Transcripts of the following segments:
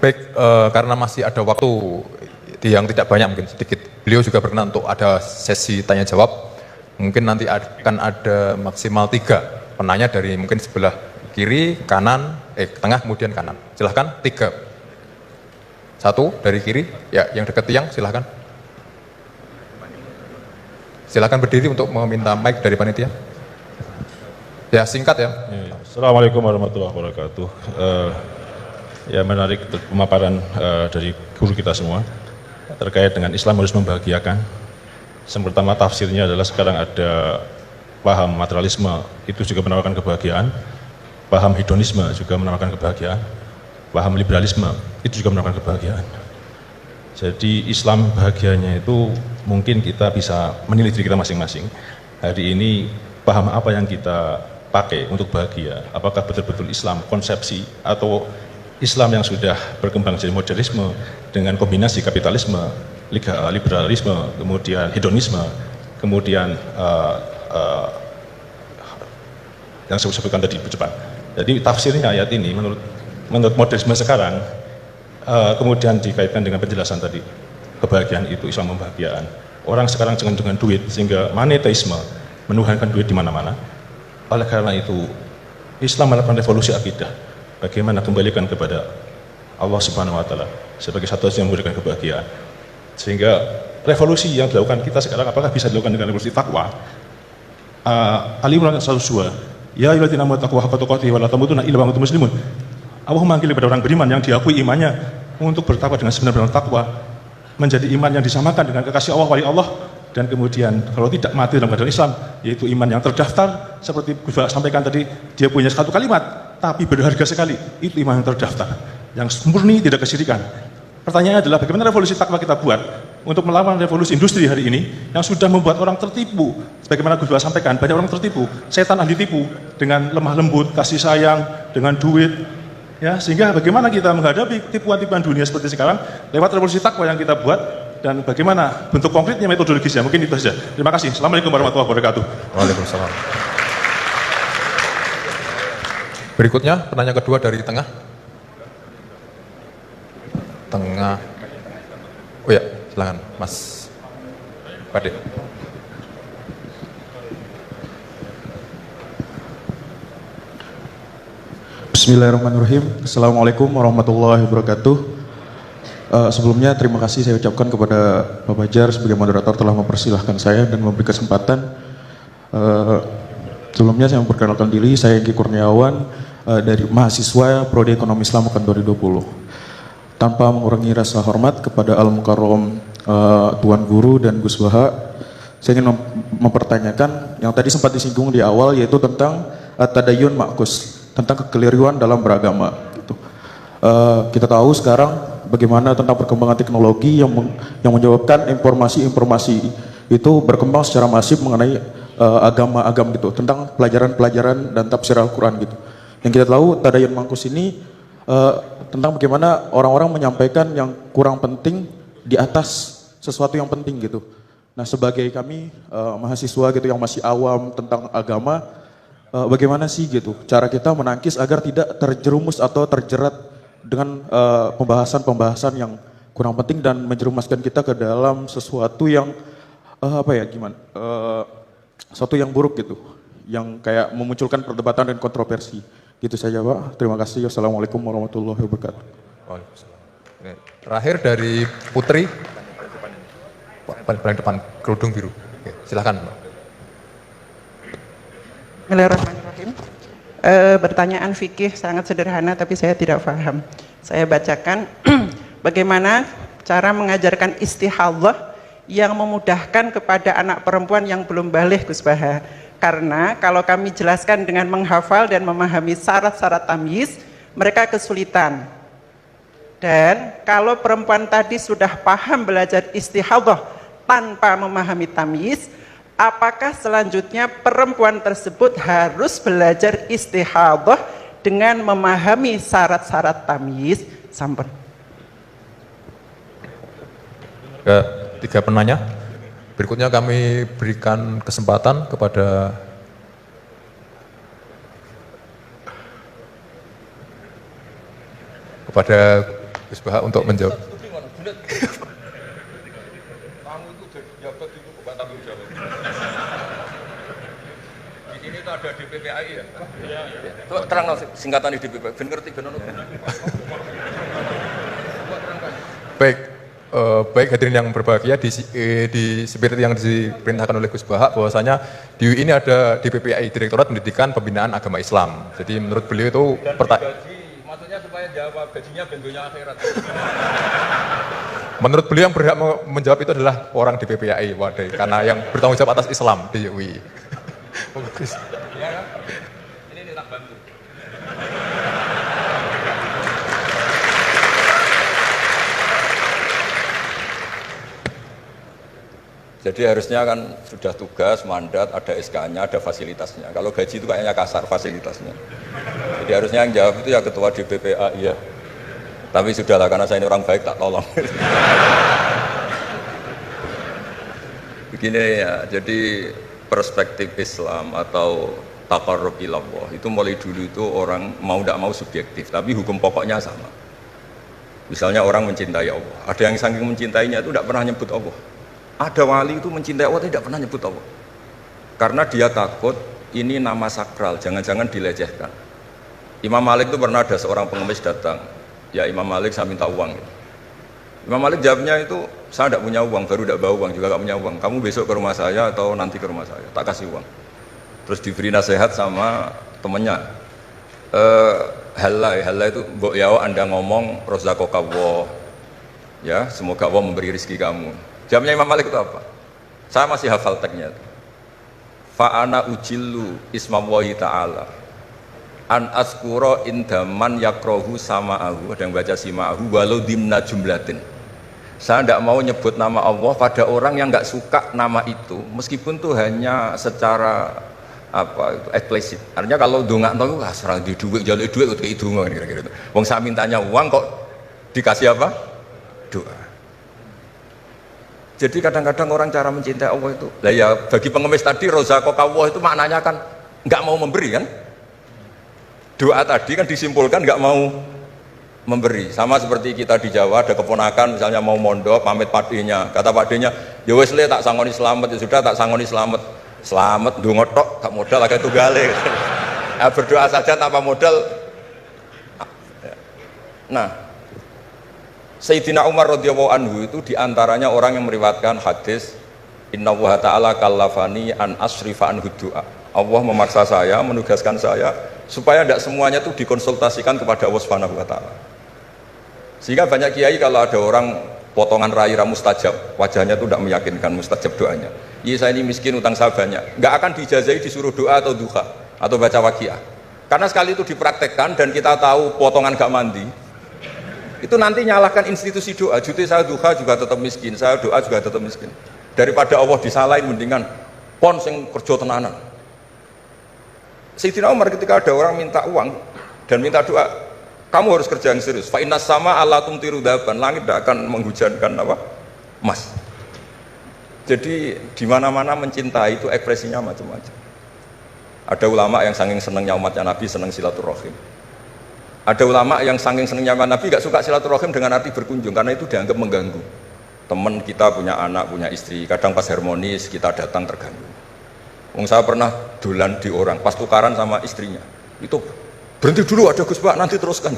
Baik, karena masih ada waktu yang tidak banyak, mungkin sedikit. Beliau juga berkenan untuk ada sesi tanya jawab. Mungkin nanti akan ada maksimal 3 penanya dari mungkin sebelah kiri, kanan, tengah, kemudian kanan. Silahkan, 3. 1 dari kiri, ya, yang dekat tiang, silahkan. Silahkan berdiri untuk meminta mic dari panitia. Ya, singkat ya. Assalamualaikum warahmatullahi wabarakatuh. Ya, menarik pemaparan dari guru kita semua terkait dengan Islam harus membahagiakan. Yang pertama, tafsirnya adalah sekarang ada paham materialisme, itu juga menawarkan kebahagiaan. Paham hedonisme juga menawarkan kebahagiaan. Paham liberalisme, itu juga menawarkan kebahagiaan. Jadi Islam bahagianya itu mungkin kita bisa menilai diri kita masing-masing. Hari ini paham apa yang kita pakai untuk bahagia? Apakah betul-betul Islam konsepsi atau Islam yang sudah berkembang jadi modernisme dengan kombinasi kapitalisme, liberalisme, kemudian hedonisme, kemudian yang saya sebutkan tadi cepat. Jadi tafsirnya ayat ini menurut modernisme sekarang, kemudian dikaitkan dengan penjelasan tadi, kebahagiaan itu Islam membahagiaan. Orang sekarang dengan duit, sehingga monetisme menuhankan duit di mana-mana. Oleh karena itu, Islam melakukan revolusi akidah. Bagaimana kembalikan kepada Allah Subhanahu Wa Taala sebagai satu yang memberikan kebahagiaan. Sehingga revolusi yang dilakukan kita sekarang, apakah bisa dilakukan dengan revolusi takwa? Ali Imran 102, ya ayyuhalladzina amanu taqullaha haqqa tuqatih wa la tamutunna illa wa antum muslimun. Allah memanggil kepada orang beriman yang diakui imannya untuk bertakwa dengan sebenar-benar takwa, menjadi iman yang disamakan dengan kekasih Allah, wali Allah, dan kemudian kalau tidak mati dalam keadaan Islam, yaitu iman yang terdaftar, seperti Gus Baha sampaikan tadi, dia punya satu kalimat tapi berharga sekali, itu iman yang terdaftar, yang murni, tidak kesyirikan. Pertanyaannya adalah bagaimana revolusi takwa kita buat untuk melawan revolusi industri hari ini yang sudah membuat orang tertipu. Sebagaimana Gus Baha sampaikan, banyak orang tertipu, setan ahli tipu dengan lemah lembut, kasih sayang, dengan duit, ya, sehingga bagaimana kita menghadapi tipuan-tipuan dunia seperti sekarang lewat revolusi takwa yang kita buat, dan bagaimana bentuk konkretnya, metodologisnya. Mungkin itu saja. Terima kasih. Assalamualaikum warahmatullahi wabarakatuh. Waalaikumsalam. Berikutnya penanya kedua dari tengah. Oh ya, silakan Mas Pade. Bismillahirrahmanirrahim. Assalamualaikum warahmatullahi wabarakatuh. Sebelumnya terima kasih saya ucapkan kepada Pak Bajar sebagai moderator telah mempersilahkan saya dan memberi kesempatan. Sebelumnya saya memperkenalkan diri, saya Engki Kurniawan dari mahasiswa Prodi Ekonomi Islam Angkatan 2020. Tanpa mengurangi rasa hormat kepada Al-Mukarram Tuan Guru dan Gus Baha, saya ingin mempertanyakan yang tadi sempat disinggung di awal, yaitu tentang tadayun ma'kus, tentang kekeliruan dalam beragama. Gitu. Kita tahu sekarang bagaimana tentang perkembangan teknologi yang menyebabkan informasi-informasi itu berkembang secara masif mengenai agama-agama gitu, tentang pelajaran-pelajaran dan tafsir Al-Quran gitu. Yang kita tahu tadayun ma'kus ini tentang bagaimana orang-orang menyampaikan yang kurang penting di atas sesuatu yang penting gitu. Nah, sebagai kami mahasiswa gitu yang masih awam tentang agama, bagaimana sih gitu cara kita menangkis agar tidak terjerumus atau terjerat dengan pembahasan-pembahasan yang kurang penting dan menjerumuskan kita ke dalam sesuatu yang sesuatu yang buruk gitu, yang kayak memunculkan perdebatan dan kontroversi. Gitu saja Pak, terima kasih. Wassalamualaikum warahmatullahi wabarakatuh. Waalaikumsalam. Terakhir dari Putri, paling depan, kerudung biru. Oke, silakan Mbak. Bismillahirrahmanirrahim. Pertanyaan fikih sangat sederhana tapi saya tidak paham. Saya bacakan bagaimana cara mengajarkan istihadhah yang memudahkan kepada anak perempuan yang belum baligh, Gus Baha. Karena kalau kami jelaskan dengan menghafal dan memahami syarat-syarat tamyiz, mereka kesulitan. Dan kalau perempuan tadi sudah paham belajar istihadhah tanpa memahami tamyiz, apakah selanjutnya perempuan tersebut harus belajar istihadhah dengan memahami syarat-syarat tamyiz? Sampun. Tiga penanya. Berikutnya kami berikan kesempatan kepada Gus Baha untuk menjawab. Kamu itu jabat itu bukan tanggung jawab. Di sini tuh ada DPPAI ya? Iya. Coba terang singkatan di DPPAI, ben ngerti ben ono. Baik, baik hadirin yang berbahagia di spirit yang diperintahkan oleh Gus Baha bahwasanya di UI ini ada DPPAI, Direktorat Pendidikan Pembinaan Agama Islam. Jadi menurut beliau itu Maksudnya supaya jawab gajinya bentuknya akhirat. menurut beliau yang berhak menjawab itu adalah orang DPPAI Wadai karena yang bertanggung jawab atas Islam di UI. Bagus. Iya kan? Ini tak bantu. Jadi harusnya kan sudah tugas, mandat, ada SK-nya, ada fasilitasnya. Kalau gaji itu kayaknya kasar fasilitasnya. Jadi harusnya yang jawab itu ya ketua DPPA, iya. Tapi sudahlah karena saya ini orang baik tak tolong. Begini ya, jadi perspektif Islam atau taqarrub ilallah itu mulai dulu itu orang mau tidak mau subjektif, tapi hukum pokoknya sama. Misalnya orang mencintai Allah, ada yang saking mencintainya itu tidak pernah nyebut Allah. Ada wali itu mencintai Allah tidak pernah nyebut Allah. Karena dia takut ini nama sakral, jangan-jangan dilecehkan. Imam Malik itu pernah ada seorang pengemis datang, ya Imam Malik saya minta uang. Imam Malik jawabnya itu, saya tidak punya uang, baru tidak bawa uang, juga tidak punya uang. Kamu besok ke rumah saya atau nanti ke rumah saya, tak kasih uang. Terus diberi nasihat sama temannya. Halai itu, mbok yawa Anda ngomong, rozaqokallah, ya semoga Allah memberi rezeki kamu. Jawabnya Imam Malik itu apa? Saya masih hafal teksnya. Fa'ana ujillu ismallahi ta'ala an askuro indaman yakrohu sama'ahu. Ada yang baca sima'ahu walau dimna jumlatin. Saya tidak mau nyebut nama Allah pada orang yang nggak suka nama itu, meskipun itu hanya secara apa itu eksplisit. Artinya kalau dongak tahu lah serang di duit, jalur duit untuk itu kira-kira. Wong saya mintanya uang kok dikasih apa? Doa. Jadi kadang-kadang orang cara mencintai Allah itu, lah ya bagi pengemis tadi rozaqokallah itu maknanya kan nggak mau memberi kan? Doa tadi kan disimpulkan nggak mau memberi. Sama seperti kita di Jawa ada keponakan misalnya mau mondok pamit padenya, kata padenya, ya wes le tak sangoni selamat, ya sudah tak sangoni selamat, selamat ndonga tok gak modal agak tunggale. Nah, berdoa saja tanpa modal. Nah, Sayyidina Umar radhiyallahu anhu itu diantaranya orang yang meriwayatkan hadis Innallaha ta'ala kallafani an asrifa an du'a. Allah memaksa saya, menugaskan saya supaya tidak semuanya itu dikonsultasikan kepada Allah Subhanahu wa taala. Sehingga banyak kiai kalau ada orang potongan rai mustajab, wajahnya itu tidak meyakinkan mustajab doanya. Iya saya ini miskin, utang saya banyak. Nggak akan dijazahi disuruh doa atau duha atau baca waqiah. Karena sekali itu dipraktekkan dan kita tahu potongan gak mandi, itu nanti nyalahkan institusi doa. Juti saya duha juga tetap miskin, saya doa juga tetap miskin. Daripada Allah disalahin mendingan pon sing kerja tenanan. Sayyidina Umar ketika ada orang minta uang dan minta doa, kamu harus kerja yang serius. Fa innas sama Allah tumtiru daban, langit tidak akan menghujankan apa? Emas. Jadi di mana-mana mencintai itu ekspresinya macam-macam. Ada ulama yang saking senangnya umatnya Nabi senang silaturahim. Ada ulama yang saking senangnya Nabi gak suka silaturahim dengan arti berkunjung karena itu dianggap mengganggu. Teman kita punya anak, punya istri, kadang pas harmonis kita datang terganggu. Wong saya pernah dolan di orang, pas tukaran sama istrinya, itu berhenti dulu ada Gus Pak, nanti teruskan.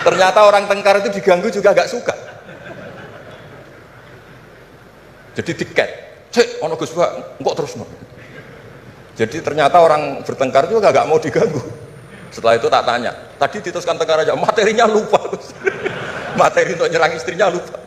Ternyata orang tengkar itu diganggu juga gak suka. Jadi tiket, cek, ono Gus Pak, kok terus no. Jadi ternyata orang bertengkar juga gak mau diganggu. Setelah itu tak tanya, tadi diteruskan tengkar aja, materinya lupa. Materi untuk nyerang istrinya lupa.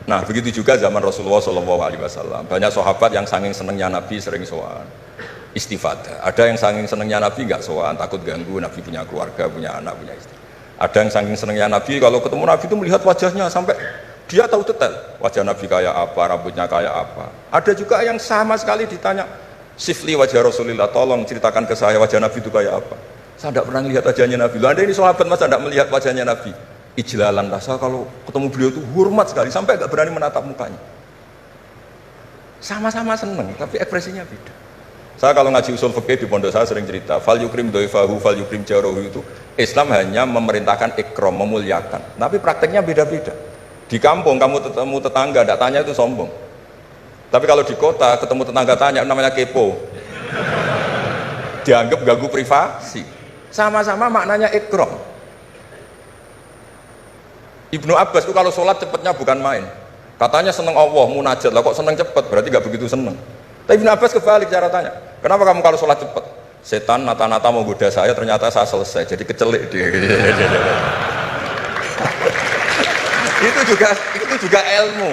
Nah begitu juga zaman Rasulullah SAW. Banyak sahabat yang saking senengnya Nabi sering sowan istifadah. Ada yang saking senengnya Nabi nggak sowan, takut ganggu. Nabi punya keluarga, punya anak, punya istri. Ada yang saking senengnya Nabi, kalau ketemu Nabi itu melihat wajahnya sampai dia tahu detail wajah Nabi kayak apa, rambutnya kayak apa. Ada juga yang sama sekali ditanya, sifli wajah Rasulullah, tolong ceritakan ke saya wajah Nabi itu kayak apa. Saya tidak pernah melihat wajahnya Nabi. Loh, Anda ini sahabat masa tidak melihat wajahnya Nabi? Ijlalan rasa kalau ketemu beliau itu hormat sekali sampai nggak berani menatap mukanya. Sama-sama seneng, tapi ekspresinya beda. Saya kalau ngaji usul fikih di pondok saya sering cerita, fal yukrim doifahu, fal yukrim jarohu itu Islam hanya memerintahkan ikram, memuliakan. Tapi prakteknya beda-beda. Di kampung kamu ketemu tetangga, tidak tanya itu sombong. Tapi kalau di kota ketemu tetangga tanya, namanya kepo. Dianggap ganggu privasi. Sama-sama maknanya ikram. Ibnu Abbas itu kalau sholat cepatnya bukan main. Katanya seneng Allah, munajat lah, kok seneng cepat, berarti gak begitu seneng. Tapi Ibnu Abbas kebalik cara tanya, kenapa kamu kalau sholat cepat? Setan nata-nata mau goda saya, ternyata saya selesai, jadi kecelik dia. itu juga ilmu.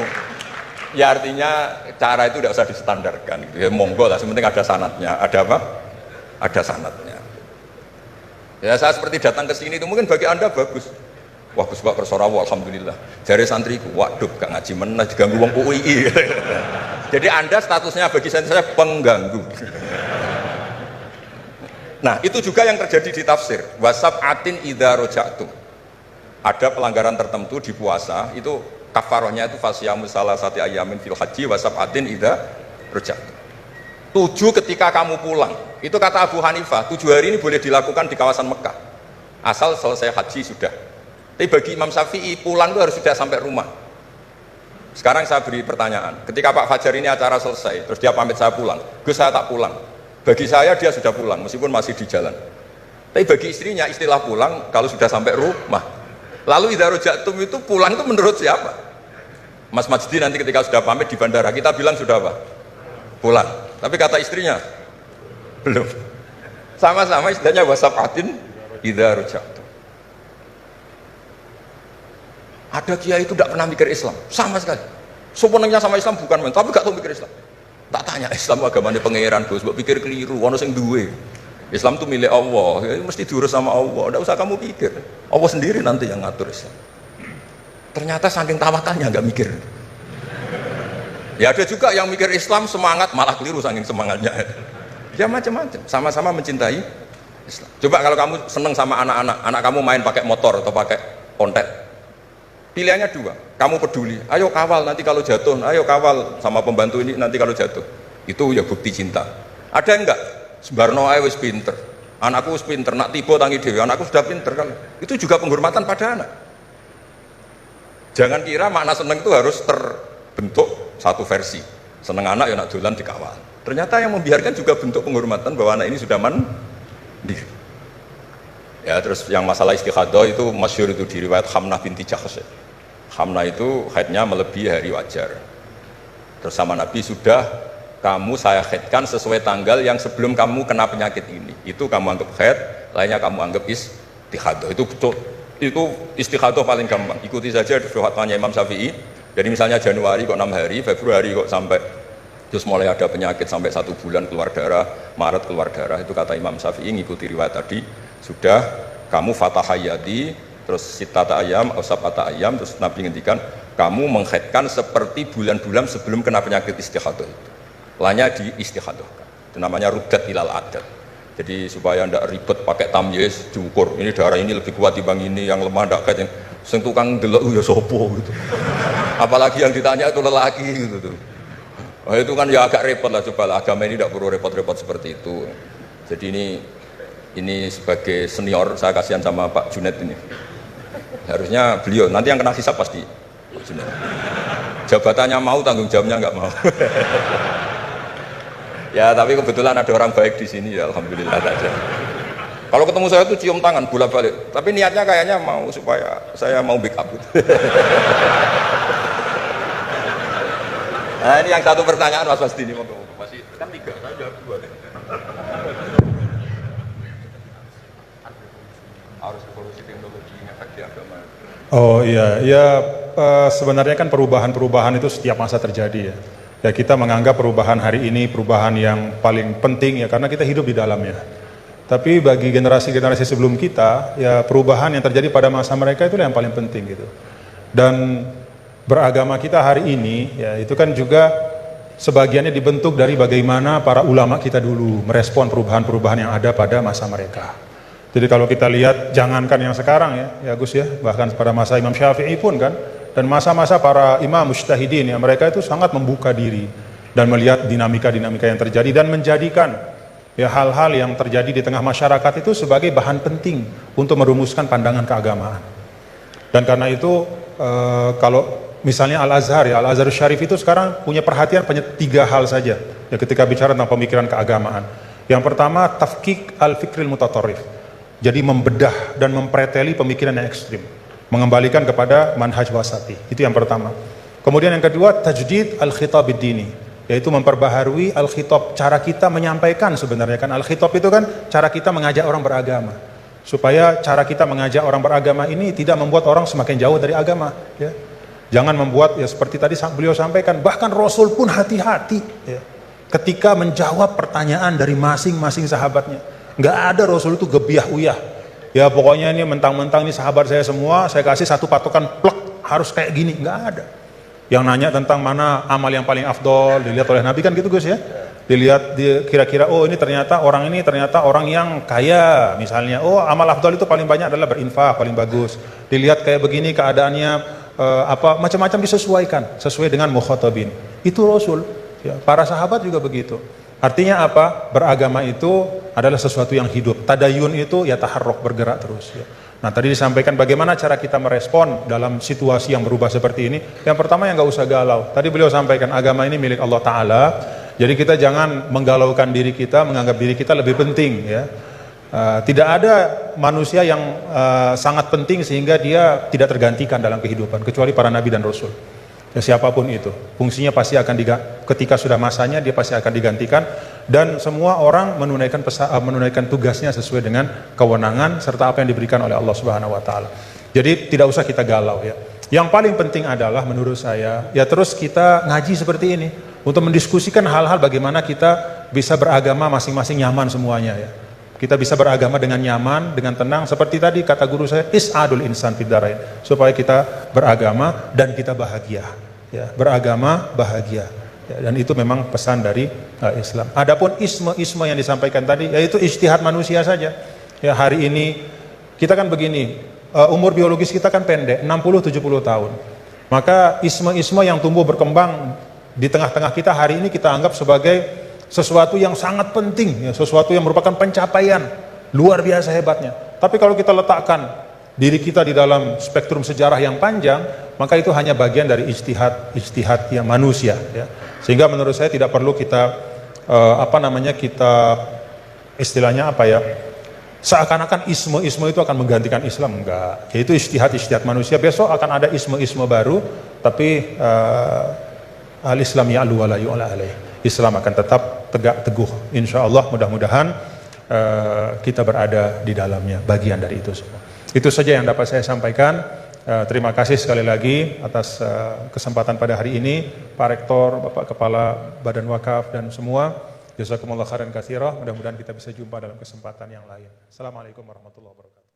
Ya artinya cara itu tidak usah distandarkan. Ya, monggo lah, sementing ada sanatnya. Ada apa? Ada sanatnya. Ya saya seperti datang ke sini itu mungkin bagi anda bagus. Wah Gus Pak Persorawo, alhamdulillah. Jari santriku, waduh gak ngaji menah, diganggu wong UI. Jadi anda statusnya bagi saya pengganggu. Nah itu juga yang terjadi di tafsir. Wasab'atin idza roja'tum. Ada pelanggaran tertentu di puasa, itu kafarohnya itu fasyamu salasati ayamin fil haji wasab'atin idza roja'tum. 7 ketika kamu pulang. Itu kata Abu Hanifah, 7 hari ini boleh dilakukan di kawasan Mekah. Asal selesai haji sudah. Tapi bagi Imam Syafi'i pulang itu harus sudah sampai rumah. Sekarang saya beri pertanyaan, ketika Pak Fajar ini acara selesai, terus dia pamit saya pulang, Gus saya tak pulang. Bagi saya dia sudah pulang, meskipun masih di jalan. Tapi bagi istrinya istilah pulang kalau sudah sampai rumah. Lalu idza roja'tum itu pulang itu menurut siapa? Mas Majdi nanti ketika sudah pamit di bandara, kita bilang sudah apa? Pulang. Tapi kata istrinya belum. Sama-sama istilahnya wasafatin idza roja'tum. Ada kiai itu tidak pernah mikir Islam, sama sekali. Sebenarnya sama Islam bukan main, tapi gak tahu mikir Islam. Tak tanya Islam agamanya pangeran, Bos, mbok pikir keliru, ono sing duwe. Islam itu milik Allah, ya, mesti diurus sama Allah, tidak usah kamu pikir. Allah sendiri nanti yang ngatur Islam. Ternyata saking tawakalnya nggak mikir. Ya ada juga yang mikir Islam semangat, malah keliru saking semangatnya. Ya macam-macam, sama-sama mencintai Islam. Coba kalau kamu seneng sama anak-anak, anak kamu main pakai motor atau pakai ontek. Pilihannya 2, kamu peduli, ayo kawal nanti kalau jatuh, ayo kawal sama pembantu ini nanti kalau jatuh. Itu ya bukti cinta. Ada enggak? Sembarno ae wis pinter. Anakku wis pinter, nak tiba tangi dhewe, anakku sudah pinter kan. Itu juga penghormatan pada anak. Jangan kira makna seneng itu harus terbentuk satu versi. Seneng anak ya nak dolan dikawal. Ternyata yang membiarkan juga bentuk penghormatan bahwa anak ini sudah mandiri. Ya terus yang masalah istikhadah itu masyhur itu di riwayat Hamnah binti Jahsy. Hamnah itu haidnya melebihi hari wajar. Terus sama Nabi sudah kamu saya haidkan sesuai tanggal yang sebelum kamu kena penyakit ini. Itu kamu anggap haid, lainnya kamu anggap istikhadah. Itu betul. Itu istikhadah paling gampang. Ikuti saja fatwanya Imam Syafi'i. Jadi misalnya Januari kok 6 hari, Februari kok sampai terus mulai ada penyakit sampai 1 bulan keluar darah, Maret keluar darah. Itu kata Imam Syafi'i ngikuti riwayat tadi. Sudah kamu fatahayati terus sitata ayam, ausapata ayam, terus Nabi ngendikan kamu menghaidkan seperti bulan-bulan sebelum kena penyakit istikhadah itu. Lainnya di istikhadah. Itu namanya ruddat ilal adat. Jadi supaya tidak ribet pakai tamyiz diukur. Ini darah ini lebih kuat dibanding ini, yang lemah tidak kayak yang sing tukang delok ya sopo gitu. Apalagi yang ditanya itu lelaki gitu tuh. Oh, itu kan ya agak repot lah, cobalah agama ini tidak perlu repot-repot seperti itu. Jadi ini sebagai senior saya kasihan sama Pak Junet ini. Harusnya beliau nanti yang kena hisab pasti Pak Junet. Jabatannya mau, tanggung jawabnya nggak mau. Ya tapi kebetulan ada orang baik di sini ya, alhamdulillah saja. Kalau ketemu saya tuh cium tangan bolak-balik. Tapi niatnya kayaknya mau supaya saya mau backup gitu. Nah ini yang satu pertanyaan Mas Wasdi ini masih kan 3, saya jawab 2 deh. Harus evolusi teknologi efek di agama. Oh iya, ya sebenarnya kan perubahan-perubahan itu setiap masa terjadi ya. Ya kita menganggap perubahan hari ini perubahan yang paling penting ya karena kita hidup di dalamnya. Tapi bagi generasi-generasi sebelum kita, ya perubahan yang terjadi pada masa mereka itu yang paling penting gitu. Dan beragama kita hari ini, ya itu kan juga sebagiannya dibentuk dari bagaimana para ulama kita dulu merespon perubahan-perubahan yang ada pada masa mereka. Jadi kalau kita lihat, jangankan yang sekarang ya Gus ya, bahkan pada masa Imam Syafi'i pun kan, dan masa-masa para imam mujtahidin ya, mereka itu sangat membuka diri dan melihat dinamika-dinamika yang terjadi dan menjadikan ya hal-hal yang terjadi di tengah masyarakat itu sebagai bahan penting untuk merumuskan pandangan keagamaan. Dan karena itu kalau misalnya Al-Azhar ya, Al-Azhar Syarif itu sekarang punya perhatian tiga hal saja ya ketika bicara tentang pemikiran keagamaan. Yang pertama, tafkik al-fikril mutatarrif. Jadi membedah dan mempreteli pemikiran yang ekstrim, mengembalikan kepada manhaj wasati. Itu yang pertama. Kemudian yang kedua, tajdid al-khitab ad-dini, yaitu memperbaharui al-khitab, cara kita menyampaikan sebenarnya kan al-khitab itu kan cara kita mengajak orang beragama. Supaya cara kita mengajak orang beragama ini tidak membuat orang semakin jauh dari agama ya. Jangan membuat ya seperti tadi beliau sampaikan, bahkan Rasul pun hati-hati ya, ketika menjawab pertanyaan dari masing-masing sahabatnya. Nggak ada Rasul itu gebiah uyah. Ya pokoknya ini mentang-mentang ini sahabat saya semua, saya kasih satu patokan plek harus kayak gini, nggak ada. Yang nanya tentang mana amal yang paling afdol dilihat oleh Nabi kan gitu Gus ya. Dilihat kira-kira oh ini ternyata orang yang kaya misalnya. Oh amal afdol itu paling banyak adalah berinfak, paling bagus. Dilihat kayak begini keadaannya macam-macam disesuaikan sesuai dengan mukhatabin. Itu Rasul ya, para sahabat juga begitu. Artinya apa? Beragama itu adalah sesuatu yang hidup. Tadayun itu ya taharruk, bergerak terus ya. Nah tadi disampaikan bagaimana cara kita merespon dalam situasi yang berubah seperti ini. Yang pertama yang nggak usah galau. Tadi beliau sampaikan agama ini milik Allah Ta'ala. Jadi kita jangan menggalaukan diri kita, menganggap diri kita lebih penting ya. Tidak ada manusia yang sangat penting sehingga dia tidak tergantikan dalam kehidupan kecuali para nabi dan rasul ya, siapapun itu fungsinya pasti akan ketika sudah masanya dia pasti akan digantikan, dan semua orang menunaikan tugasnya sesuai dengan kewenangan serta apa yang diberikan oleh Allah Subhanahu wa taala. Jadi tidak usah kita galau ya. Yang paling penting adalah menurut saya ya terus kita ngaji seperti ini untuk mendiskusikan hal-hal bagaimana kita bisa beragama masing-masing nyaman semuanya ya. Kita bisa beragama dengan nyaman, dengan tenang. Seperti tadi kata guru saya, is'adul insan fid darain. Supaya kita beragama dan kita bahagia. Ya, beragama, bahagia. Ya, dan itu memang pesan dari Islam. Adapun isme yang disampaikan tadi, yaitu ijtihad manusia saja. Ya, hari ini kita kan begini, umur biologis kita kan pendek, 60-70 tahun. Maka isme yang tumbuh berkembang di tengah-tengah kita hari ini kita anggap sebagai sesuatu yang sangat penting, ya, sesuatu yang merupakan pencapaian luar biasa hebatnya. Tapi kalau kita letakkan diri kita di dalam spektrum sejarah yang panjang, maka itu hanya bagian dari ijtihad yang manusia. Ya. Sehingga menurut saya tidak perlu kita kita istilahnya seakan-akan isme itu akan menggantikan Islam. Enggak. Yaitu ijtihad manusia. Besok akan ada isme baru, tapi al-Islam ya'lu wa la yu'la alaih. Islam akan tetap tegak teguh. Insya Allah mudah-mudahan kita berada di dalamnya, bagian dari itu semua. Itu saja yang dapat saya sampaikan. Terima kasih sekali lagi atas kesempatan pada hari ini, Pak Rektor, Bapak Kepala Badan Wakaf dan semua. Jazakumullah khairan katsira. Mudah-mudahan kita bisa jumpa dalam kesempatan yang lain. Assalamualaikum warahmatullahi wabarakatuh.